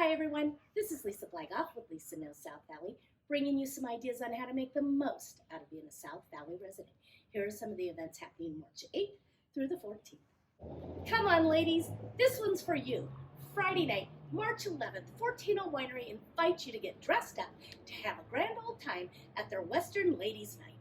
Hi everyone, this is Lisa Blagof with Lisa Knows South Valley, bringing you some ideas on how to make the most out of being a South Valley resident. Here are some of the events happening March 8th through the 14th. Come on ladies, this one's for you. Friday night, March 11th, Fortino Winery invites you to get dressed up to have a grand old time at their Western Ladies Night.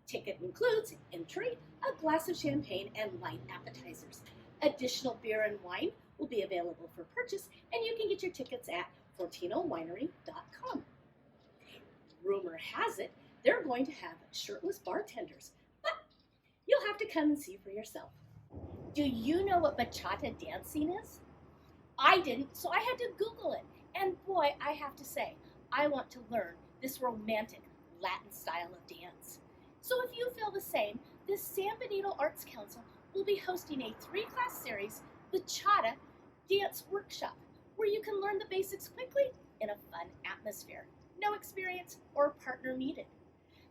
Ticket includes entry, a glass of champagne, and light appetizers. Additional beer and wine will be available for purchase, and you can get your tickets at FortinoWinery.com. Rumor has it they're going to have shirtless bartenders, but you'll have to come and see for yourself. Do you know what bachata dancing is? I didn't, so I had to Google it, and boy, I have to say, I want to learn this romantic Latin style of dance. So if you feel the same, the San Benito Arts Council will be hosting a 3-class series, Bachata Dance Workshop, where you can learn the basics quickly in a fun atmosphere. No experience or partner needed.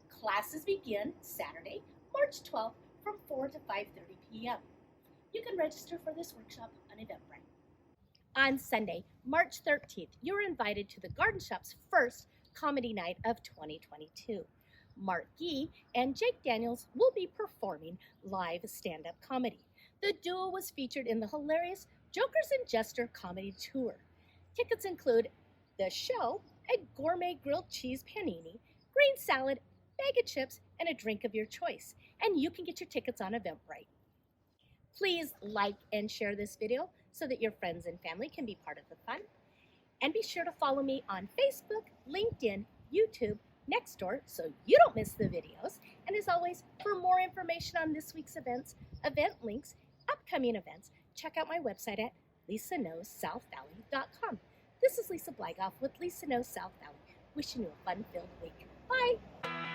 Classes begin Saturday, March 12th from 4 to 5:30 p.m. You can register for this workshop on Eventbrite. On Sunday, March 13th, you're invited to the GardenShoppe's first comedy night of 2022. Mark Gee and Jake Daniels will be performing live stand-up comedy. The duo was featured in the hilarious Jokers and Jester comedy tour. Tickets include the show, a gourmet grilled cheese panini, green salad, bag of chips, and a drink of your choice. And you can get your tickets on Eventbrite. Please like and share this video so that your friends and family can be part of the fun. And be sure to follow me on Facebook, LinkedIn, YouTube, Nextdoor so you don't miss the videos. And as always, for more information on this week's events, event links, upcoming events, check out my website at lisanowssouthvalley.com. This is Lisa Blagof with Lisa Knows South Valley, wishing you a fun-filled week. Bye!